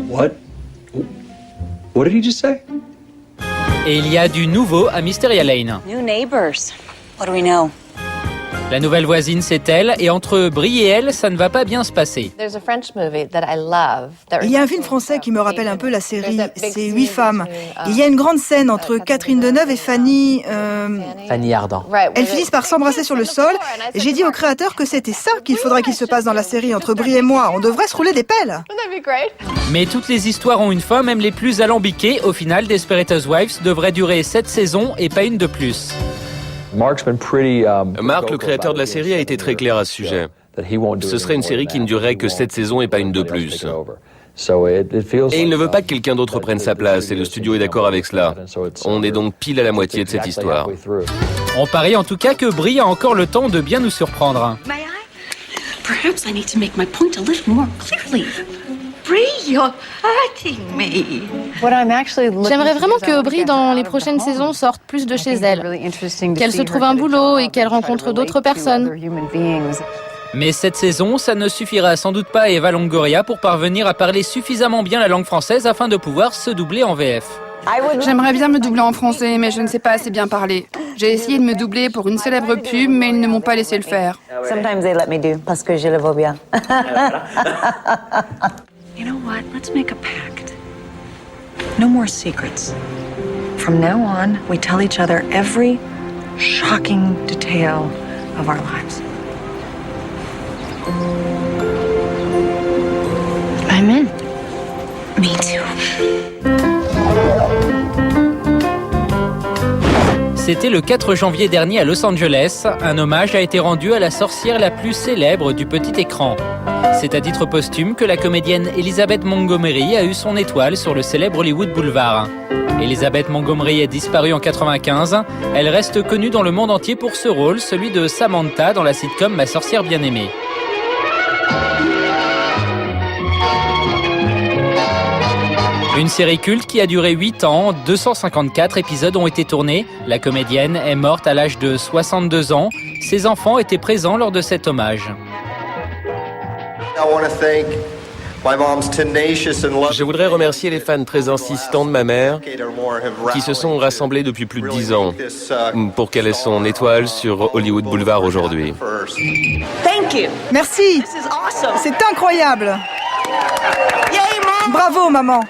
What? What did he just say? Et il y a du nouveau à Mysteria Lane. New neighbors. What do we know? La nouvelle voisine, c'est elle, et entre Brie et elle, ça ne va pas bien se passer. Il y a un film français qui me rappelle un peu la série, c'est 8 femmes. Il y a une grande scène entre Catherine Deneuve et Fanny... Fanny Ardant. Elles finissent par s'embrasser sur le sol, et j'ai dit au créateur que c'était ça qu'il faudrait qu'il se passe dans la série entre Brie et moi. On devrait se rouler des pelles. Mais toutes les histoires ont une fin, même les plus alambiquées. Au final, Desperate Housewives devrait durer 7 saisons et pas une de plus. Mark, le créateur de la série, a été très clair à ce sujet. Ce serait une série qui ne durerait que 7 saisons et pas une de plus. Et il ne veut pas que quelqu'un d'autre prenne sa place, et le studio est d'accord avec cela. On est donc pile à la moitié de cette histoire. On parie en tout cas que Brie a encore le temps de bien nous surprendre. Perhaps I need to make my point a little more clearly. Brie, you're hurting me. J'aimerais vraiment que Brie, dans les prochaines saisons, sorte plus de chez elle. Qu'elle se trouve un boulot et qu'elle rencontre d'autres personnes. Mais cette saison, ça ne suffira sans doute pas à Eva Longoria pour parvenir à parler suffisamment bien la langue française afin de pouvoir se doubler en VF. J'aimerais bien me doubler en français, mais je ne sais pas assez bien parler. J'ai essayé de me doubler pour une célèbre pub, mais ils ne m'ont pas laissé le faire. Sometimes they let me do, parce que je le vaux bien. You know what? Let's make a pact. No more secrets. From now on, we tell each other every shocking detail of our lives. I'm in. Me too. C'était le 4 janvier dernier à Los Angeles. Un hommage a été rendu à la sorcière la plus célèbre du petit écran. C'est à titre posthume que la comédienne Elizabeth Montgomery a eu son étoile sur le célèbre Hollywood Boulevard. Elizabeth Montgomery est disparue en 1995. Elle reste connue dans le monde entier pour ce rôle, celui de Samantha dans la sitcom Ma sorcière bien-aimée. Une série culte qui a duré 8 ans, 254 épisodes ont été tournés. La comédienne est morte à l'âge de 62 ans. Ses enfants étaient présents lors de cet hommage. Je voudrais remercier les fans très insistants de ma mère qui se sont rassemblés depuis plus de 10 ans pour qu'elle ait son étoile sur Hollywood Boulevard aujourd'hui. Merci. C'est incroyable. Bravo, maman.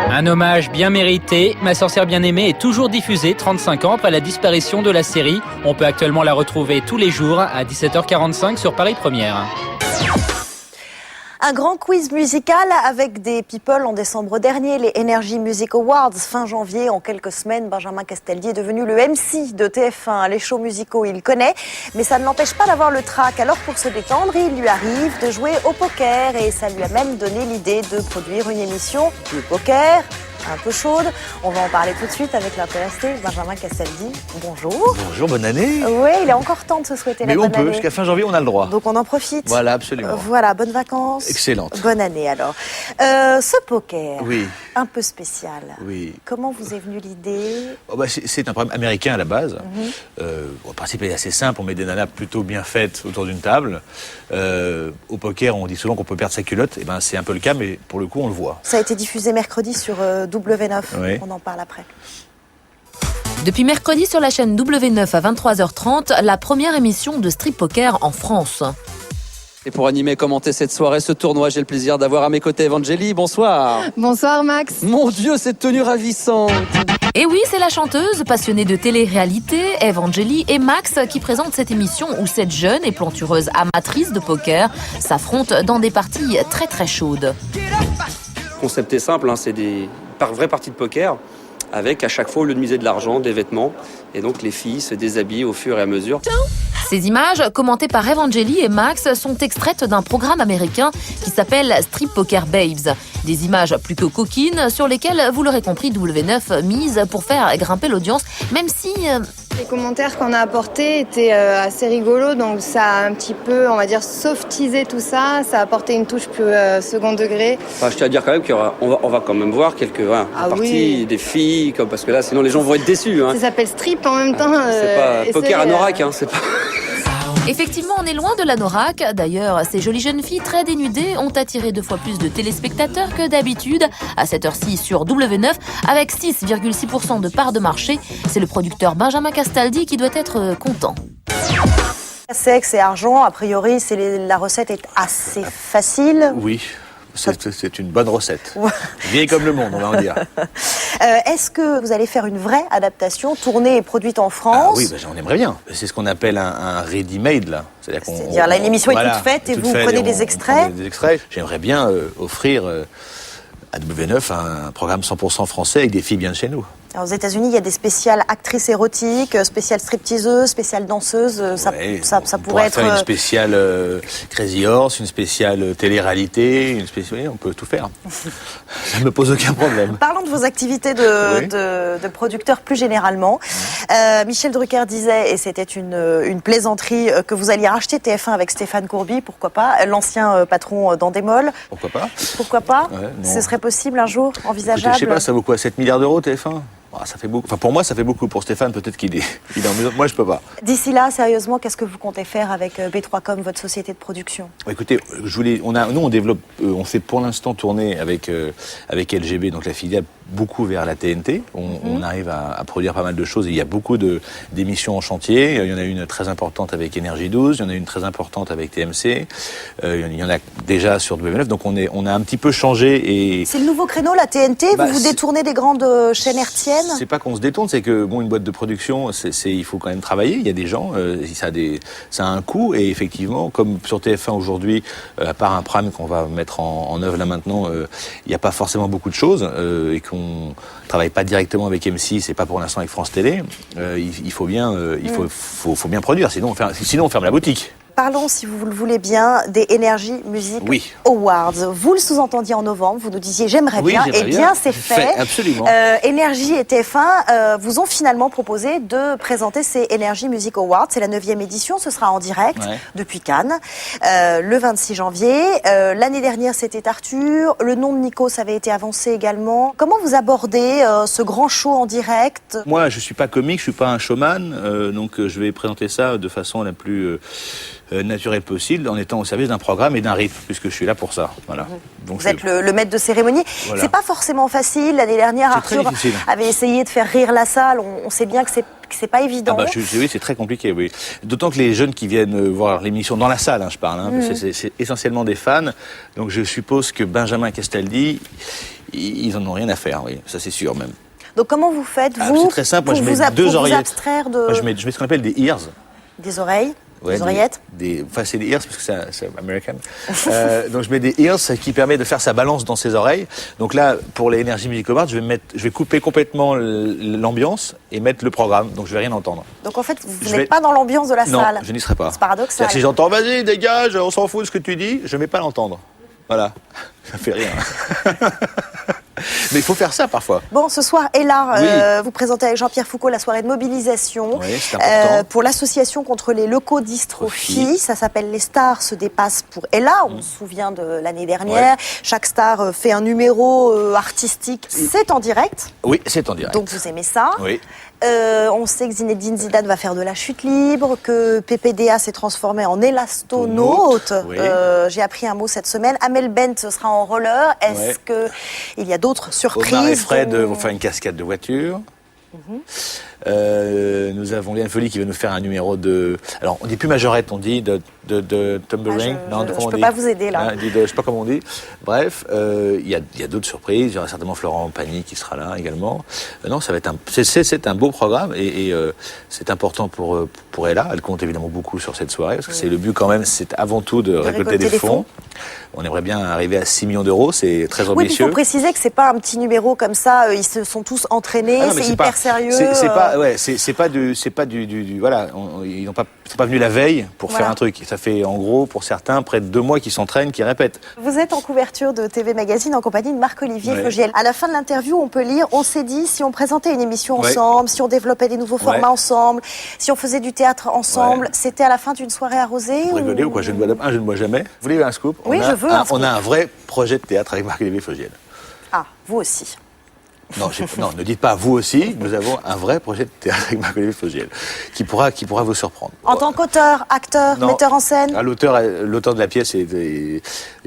Un hommage bien mérité. Ma sorcière bien-aimée est toujours diffusée 35 ans après la disparition de la série. On peut actuellement la retrouver tous les jours à 17h45 sur Paris Première. Un grand quiz musical avec des people en décembre dernier, les Energy Music Awards. Fin janvier, en quelques semaines, Benjamin Castaldi est devenu le MC de TF1. Les shows musicaux, il connaît, mais ça ne l'empêche pas d'avoir le trac. Alors pour se détendre, il lui arrive de jouer au poker et ça lui a même donné l'idée de produire une émission de poker un peu chaude. On va en parler tout de suite avec l'intéressé Benjamin Castaldi. Bonjour. Bonjour, bonne année. Oui, il est encore temps de se souhaiter la bonne année. Mais on peut, jusqu'à fin janvier, on a le droit. Donc on en profite. Voilà, absolument. Voilà, bonnes vacances. Excellente. Bonne année alors. Ce poker, oui, un peu spécial. Oui. Comment vous est venue l'idée? C'est un programme américain à la base. Le principe est assez simple, on met des nanas plutôt bien faites autour d'une table. Au poker, on dit souvent qu'on peut perdre sa culotte. Et ben, c'est un peu le cas, mais pour le coup, on le voit. Ça a été diffusé mercredi sur W9. Oui. On en parle après. Depuis mercredi sur la chaîne W9 à 23h30, la première émission de strip poker en France. Et pour animer et commenter cette soirée, ce tournoi, j'ai le plaisir d'avoir à mes côtés Evangélie. Bonsoir. Bonsoir Max. Mon Dieu, cette tenue ravissante. Et oui, c'est la chanteuse, passionnée de télé-réalité, Evangélie et Max qui présentent cette émission où cette jeune et plantureuse amatrice de poker s'affrontent dans des parties très très chaudes. Le concept est simple, c'est des vraies parties de poker avec à chaque fois, au lieu de miser de l'argent, des vêtements. Et donc les filles se déshabillent au fur et à mesure. Ces images, commentées par Evangélie et Max, sont extraites d'un programme américain qui s'appelle Strip Poker Babes. Des images plutôt coquines sur lesquelles, vous l'aurez compris, W9 mise pour faire grimper l'audience, même si... Les commentaires qu'on a apportés étaient assez rigolos, donc ça a un petit peu, on va dire, softisé tout ça, ça a apporté une touche plus second degré. Enfin, je tiens à dire quand même qu'on va quand même voir quelques parties des filles, parce que là, sinon les gens vont être déçus. Ça s'appelle strip en même temps. C'est pas poker anorak, c'est pas... Effectivement, on est loin de l'anorak. D'ailleurs, ces jolies jeunes filles très dénudées ont attiré 2 fois plus de téléspectateurs que d'habitude. À cette heure-ci sur W9, avec 6,6% de part de marché. C'est le producteur Benjamin Castaldi qui doit être content. Sexe et argent, a priori, la recette est assez facile. Oui. C'est une bonne recette. Vieille comme le monde, on va en dire. Est-ce que vous allez faire une vraie adaptation, tournée et produite en France? Oui, j'en aimerais bien. C'est ce qu'on appelle un ready-made, là. C'est-à-dire l'émission est toute faite et vous prenez des extraits? J'aimerais bien offrir à W9 un programme 100% français avec des filles bien de chez nous. Alors, aux États-Unis, il y a des spéciales actrices érotiques, spéciales stripteaseuses, spéciales danseuses. Ça pourrait être faire une spéciale Crazy Horse, une spéciale télé-réalité, une spéciale. Oui, on peut tout faire. Ça ne me pose aucun problème. Parlons de vos activités de producteur plus généralement. Michel Drucker disait, et c'était une plaisanterie, que vous alliez racheter TF1 avec Stéphane Courby, pourquoi pas, l'ancien patron d'Endemol. Pourquoi pas? Pourquoi pas? Ouais, ce serait possible un jour, envisageable? Écoutez, je sais pas, ça vaut quoi, 7 milliards d'euros TF1? Ça fait beaucoup. Enfin, pour moi, ça fait beaucoup. Pour Stéphane, peut-être qu'il est en mesure. Moi, je peux pas. D'ici là, sérieusement, qu'est-ce que vous comptez faire avec B3Com, votre société de production? Écoutez, on développe, on fait pour l'instant tourner avec LGB, donc la filiale, beaucoup vers la TNT. On arrive à produire pas mal de choses. Et il y a beaucoup d'émissions en chantier. Il y en a une très importante avec Énergie 12. Il y en a une très importante avec TMC. Il y en a déjà sur W9. Donc on a un petit peu changé. Et c'est le nouveau créneau, la TNT. Vous vous détournez des grandes chaînes hertziennes? C'est pas qu'on se détourne, c'est que une boîte de production, il faut quand même travailler. Il y a des gens, ça a un coût. Et effectivement, comme sur TF1 aujourd'hui, à part un prime qu'on va mettre en œuvre là maintenant, il n'y a pas forcément beaucoup de choses et qu'on travaille pas directement avec M6 et pas pour l'instant avec France Télé. Il faut bien produire, sinon on ferme la boutique. Parlons, si vous le voulez bien, des Energy Music Awards. Vous le sous-entendiez en novembre, vous nous disiez j'aimerais bien. Eh bien, c'est fait. Absolument. Energy et TF1 vous ont finalement proposé de présenter ces Energy Music Awards. C'est la 9e édition, ce sera en direct depuis Cannes, le 26 janvier. L'année dernière, c'était Arthur. Le nom de Nikos avait été avancé également. Comment vous abordez ce grand show en direct? Moi, je suis pas comique, je suis pas un showman, donc je vais présenter ça de façon la plus naturel possible, en étant au service d'un programme et d'un rythme, puisque je suis là pour ça. Voilà. Donc vous êtes le maître de cérémonie. Voilà. C'est pas forcément facile. L'année dernière, Arthur avait essayé de faire rire la salle. On sait bien que c'est pas évident. Oui, c'est très compliqué, oui. D'autant que les jeunes qui viennent voir l'émission dans la salle, je parle, parce que c'est essentiellement des fans. Donc je suppose que Benjamin Castaldi, ils en ont rien à faire, oui. Ça c'est sûr même. Donc comment vous faites, vous, c'est très simple. Moi, je mets deux oreillettes. Abstraire de... Moi, je mets ce qu'on appelle des ears. Des oreilles. Des oreillettes. C'est des ears parce que c'est américain. Donc je mets des ears qui permet de faire sa balance dans ses oreilles. Donc là, pour les Energy Music Awards, je vais couper complètement l'ambiance et mettre le programme. Donc je vais rien entendre. Donc en fait, vous n'êtes pas dans l'ambiance de la salle. Non, je n'y serai pas. C'est paradoxal. Si j'entends, vas-y, dégage, on s'en fout de ce que tu dis, je ne vais pas l'entendre. Voilà, ça fait rien. Mais il faut faire ça parfois. Bon, ce soir, Ella, vous présentez avec Jean-Pierre Foucault la soirée de mobilisation pour l'association contre les leucodystrophies. Ça s'appelle Les Stars se dépassent pour Ella. On se souvient de l'année dernière. Chaque star fait un numéro artistique. C'est en direct. Oui, c'est en direct. Donc vous aimez ça. Oui. On sait que Zinedine Zidane va faire de la chute libre, que PPDA s'est transformé en élastonaute. Oui. J'ai appris un mot cette semaine. Amel Bent sera en roller. Est-ce qu'il y a d'autres surprises? Omar et Fred vont faire une cascade de voiture. Nous avons Liane Folly qui va nous faire un numéro de... Alors, on dit plus majorette, on dit de tumbling. Je ne peux pas vous aider là. Je ne sais pas comment on dit. Bref, il y a d'autres surprises. Il y aura certainement Florent Pagny qui sera là également. Non, ça va être c'est un beau programme et c'est important pour Ella. Elle compte évidemment beaucoup sur cette soirée parce que c'est le but quand même, c'est avant tout de récolter des fonds. On aimerait bien arriver à 6 millions d'euros, c'est très ambitieux. Oui, il faut préciser que c'est pas un petit numéro comme ça. Ils se sont tous entraînés, c'est hyper sérieux. C'est pas du voilà. Ils sont pas venus la veille pour faire un truc. Ça fait en gros pour certains près de 2 mois qu'ils s'entraînent, qu'ils répètent. Vous êtes en couverture de TV Magazine en compagnie de Marc-Olivier Fogiel. À la fin de l'interview, on peut lire, on s'est dit si on présentait une émission ensemble, si on développait des nouveaux formats ensemble, si on faisait du théâtre ensemble, c'était à la fin d'une soirée arrosée. Vous rigolez ou quoi? Je ne bois jamais. Vous voulez un scoop? Oui, je veux. On a un vrai projet de théâtre avec Marc-Olivier Fogiel. Ah, vous aussi. Non, ne dites pas vous aussi. Nous avons un vrai projet de théâtre avec Marc-Olivier Fogiel qui pourra vous surprendre. En tant qu'auteur, acteur, metteur en scène. L'auteur de la pièce est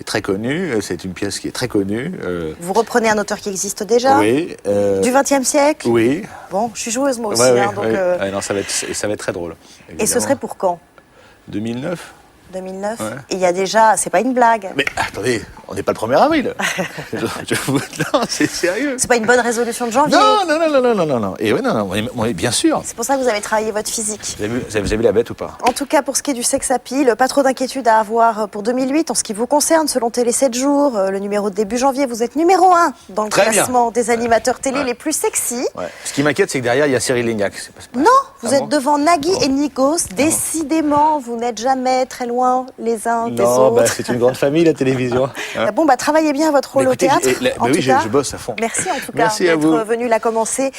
très connu. C'est une pièce qui est très connue. Vous reprenez un auteur qui existe déjà. Oui. Du XXe siècle. Oui. Bon, je suis joueuse moi aussi. Non, ça va être très drôle. Évidemment. Et ce serait pour quand? 2009. 2009. Ouais. Et il y a déjà, c'est pas une blague. Mais attendez, on n'est pas le 1er avril. Non, c'est sérieux. C'est pas une bonne résolution de janvier. Non. Et oui, non, bien sûr. C'est pour ça que vous avez travaillé votre physique. Vous avez vu la bête ou pas? En tout cas, pour ce qui est du sex appeal, pas trop d'inquiétude à avoir pour 2008. En ce qui vous concerne, selon Télé 7 jours, le numéro de début janvier, vous êtes numéro 1 dans le classement des animateurs télé les plus sexy. Ouais. Ce qui m'inquiète, c'est que derrière, il y a Cyril Lignac. Non, vous êtes devant Nagui et Nikos. Décidément, vous n'êtes jamais très loin les uns des autres. C'est une grande famille, la télévision. Bon, travaillez bien votre rôle au théâtre. Oui, je bosse à fond. Merci en tout cas d'être venu la commencer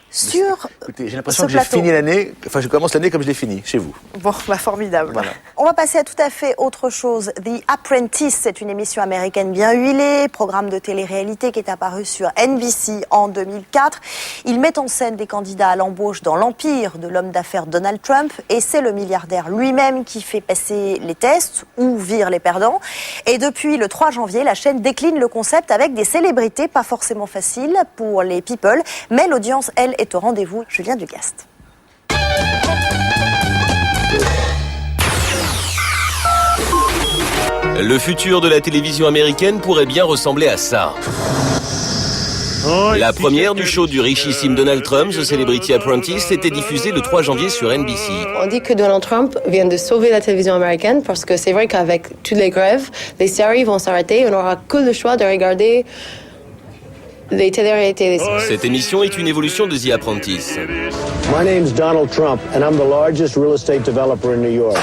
sur Écoutez, j'ai l'impression que j'ai fini l'année, je commence l'année comme je l'ai fini, chez vous. Bon, formidable. Voilà. On va passer à tout à fait autre chose. The Apprentice, c'est une émission américaine bien huilée, programme de télé-réalité qui est apparu sur NBC en 2004. Il met en scène des candidats à l'embauche dans l'empire de l'homme d'affaires Donald Trump, et c'est le milliardaire lui-même qui fait passer les tests ou vire les perdants. Et depuis le 3 janvier, la chaîne décline le concept avec des célébrités, pas forcément faciles pour les people, mais l'audience, elle, est au rendez-vous. Julien Dugast. Le futur de la télévision américaine pourrait bien ressembler à ça. La première du show du richissime Donald Trump, The Celebrity Apprentice, était diffusée le 3 janvier sur NBC. On dit que Donald Trump vient de sauver la télévision américaine parce que c'est vrai qu'avec toutes les grèves, les séries vont s'arrêter. On n'aura que le choix de regarder les télé-réalités. Cette émission est une évolution de The Apprentice. My name's Donald Trump and I'm the largest real estate developer in New York.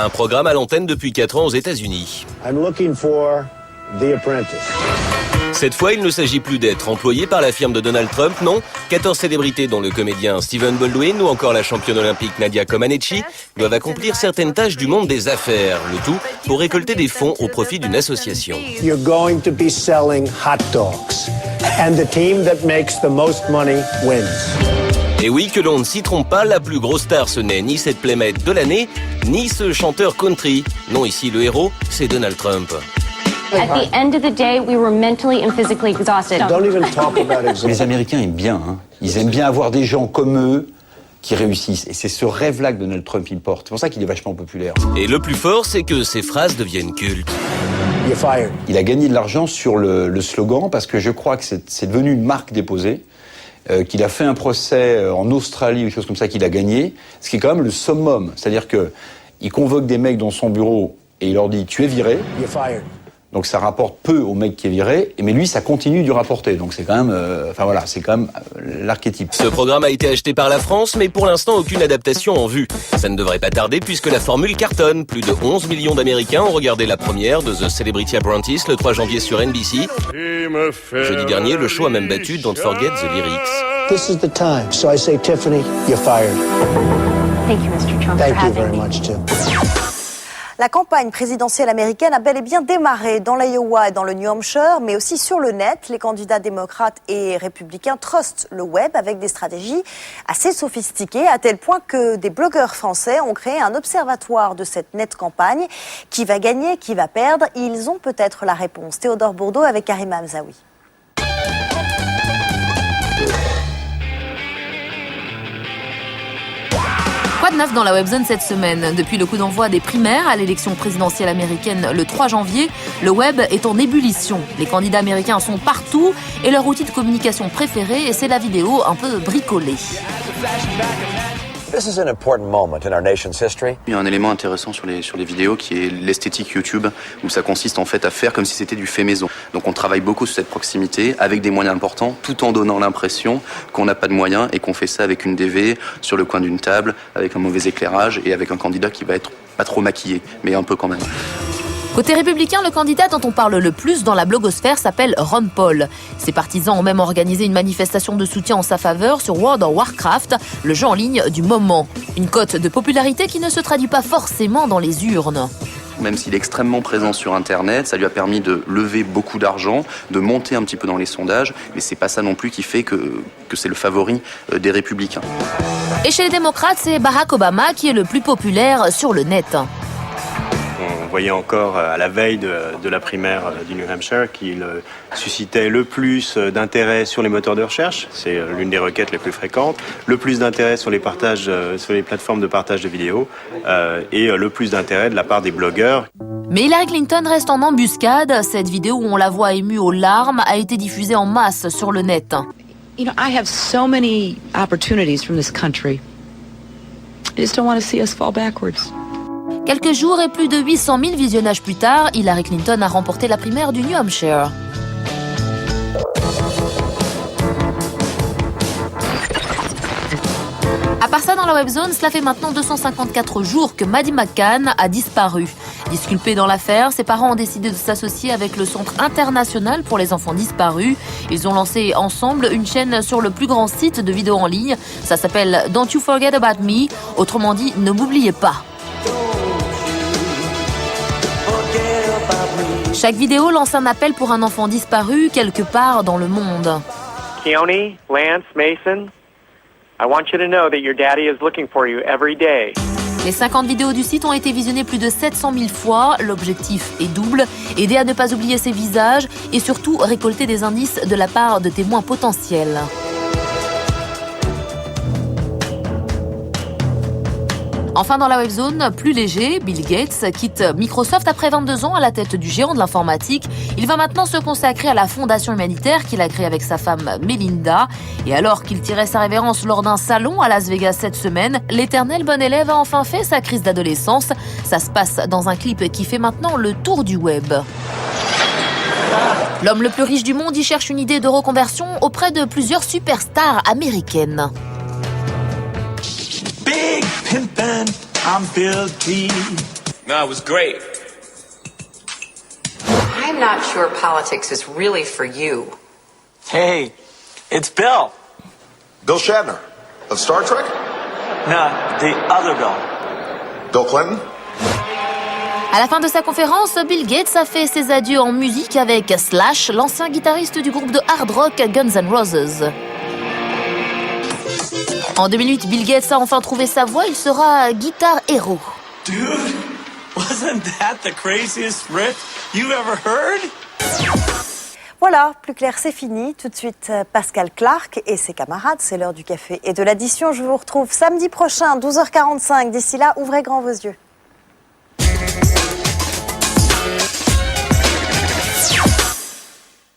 Un programme à l'antenne depuis 4 ans aux États-Unis. I'm looking for The Apprentice. Cette fois, il ne s'agit plus d'être employé par la firme de Donald Trump, non. 14 célébrités, dont le comédien Stephen Baldwin ou encore la championne olympique Nadia Comaneci, doivent accomplir certaines tâches du monde des affaires. Le tout pour récolter des fonds au profit d'une association. You're going to be selling hot dogs. And the team that makes the most money wins. Et oui, que l'on ne s'y trompe pas, la plus grosse star, ce n'est ni cette playmate de l'année, ni ce chanteur country. Non, ici, le héros, c'est Donald Trump. At the end of the day, we were mentally and physically exhausted. Don't even talk about exhaustion. Les Américains aiment bien, Ils aiment bien avoir des gens comme eux qui réussissent. Et c'est ce rêve-là que Donald Trump il porte. C'est pour ça qu'il est vachement populaire. Et le plus fort, c'est que ces phrases deviennent cultes. You're fired. Il a gagné de l'argent sur le slogan parce que je crois que c'est devenu une marque déposée. Qu'il a fait un procès en Australie ou quelque chose comme ça qu'il a gagné, ce qui est quand même le summum. C'est-à-dire que il convoque des mecs dans son bureau et il leur dit « tu es viré ». Donc ça rapporte peu au mec qui est viré, mais lui ça continue de lui rapporter. Donc c'est quand même, c'est quand même l'archétype. Ce programme a été acheté par la France, mais pour l'instant aucune adaptation en vue. Ça ne devrait pas tarder puisque la formule cartonne. Plus de 11 millions d'Américains ont regardé la première de The Celebrity Apprentice le 3 janvier sur NBC. Jeudi dernier, le show a même battu Don't Forget the Lyrics. This is the time. So I say, Tiffany, you're fired. Thank you, Mr. Trump, Thank for you having very me. much, too. La campagne présidentielle américaine a bel et bien démarré dans l'Iowa et dans le New Hampshire, mais aussi sur le net. Les candidats démocrates et républicains trustent le web avec des stratégies assez sophistiquées, à tel point que des blogueurs français ont créé un observatoire de cette net campagne. Qui va gagner, qui va perdre? Ils ont peut-être la réponse. Théodore Bourdeau avec Karima Hamzaoui. Quoi de neuf dans la webzone cette semaine? Depuis le coup d'envoi des primaires à l'élection présidentielle américaine le 3 janvier, le web est en ébullition. Les candidats américains sont partout et leur outil de communication préféré, c'est la vidéo un peu bricolée. This is an important moment in our nation's history. Il y a un élément intéressant sur les vidéos qui est l'esthétique YouTube, où ça consiste en fait à faire comme si c'était du fait maison. Donc on travaille beaucoup sur cette proximité avec des moyens importants, tout en donnant l'impression qu'on n'a pas de moyens et qu'on fait ça avec une DV sur le coin d'une table, avec un mauvais éclairage et avec un candidat qui va être pas trop maquillé, mais un peu quand même. Côté républicain, le candidat dont on parle le plus dans la blogosphère s'appelle Ron Paul. Ses partisans ont même organisé une manifestation de soutien en sa faveur sur World of Warcraft, le jeu en ligne du moment. Une cote de popularité qui ne se traduit pas forcément dans les urnes. Même s'il est extrêmement présent sur Internet, ça lui a permis de lever beaucoup d'argent, de monter un petit peu dans les sondages, mais c'est pas ça non plus qui fait que c'est le favori des républicains. Et chez les démocrates, c'est Barack Obama qui est le plus populaire sur le net. voyait encore à la veille de la primaire du New Hampshire qu'il suscitait le plus d'intérêt sur les moteurs de recherche, c'est l'une des requêtes les plus fréquentes, le plus d'intérêt sur les partages, sur les plateformes de partage de vidéos et le plus d'intérêt de la part des blogueurs. Mais Hillary Clinton reste en embuscade. Cette vidéo où on la voit émue aux larmes a été diffusée en masse sur le net. You know, I have so many opportunities from this country. I just don't want to see us fall backwards. Quelques jours et plus de 800 000 visionnages plus tard, Hillary Clinton a remporté la primaire du New Hampshire. À part ça, dans la webzone, cela fait maintenant 254 jours que Maddie McCann a disparu. Disculpés dans l'affaire, ses parents ont décidé de s'associer avec le Centre international pour les enfants disparus. Ils ont lancé ensemble une chaîne sur le plus grand site de vidéos en ligne. Ça s'appelle Don't You Forget About Me, autrement dit, ne m'oubliez pas. Chaque vidéo lance un appel pour un enfant disparu quelque part dans le monde. Keone, Lance, Mason, I want you to know that your daddy is looking for you every day. Les 50 vidéos du site ont été visionnées plus de 700 000 fois. L'objectif est double, aider à ne pas oublier ses visages et surtout récolter des indices de la part de témoins potentiels. Enfin, dans la webzone, plus léger, Bill Gates quitte Microsoft après 22 ans à la tête du géant de l'informatique. Il va maintenant se consacrer à la fondation humanitaire qu'il a créée avec sa femme Melinda. Et alors qu'il tirait sa révérence lors d'un salon à Las Vegas cette semaine, l'éternel bon élève a enfin fait sa crise d'adolescence. Ça se passe dans un clip qui fait maintenant le tour du web. L'homme le plus riche du monde y cherche une idée de reconversion auprès de plusieurs superstars américaines. Big pimpin', I'm Bill G. No, it was great. I'm not sure politics is really for you. Hey, it's Bill. Bill Shatner of Star Trek? No, the other Bill. Bill Clinton? À la fin de sa conférence, Bill Gates a fait ses adieux en musique avec Slash, l'ancien guitariste du groupe de hard rock Guns N' Roses. En 2008, Bill Gates a enfin trouvé sa voix, il sera guitar héros. Dude, wasn't that the craziest riff you ever heard? Voilà, plus clair, c'est fini. Tout de suite, Pascal Clark et ses camarades. C'est l'heure du café et de l'addition. Je vous retrouve samedi prochain, 12h45. D'ici là, ouvrez grand vos yeux.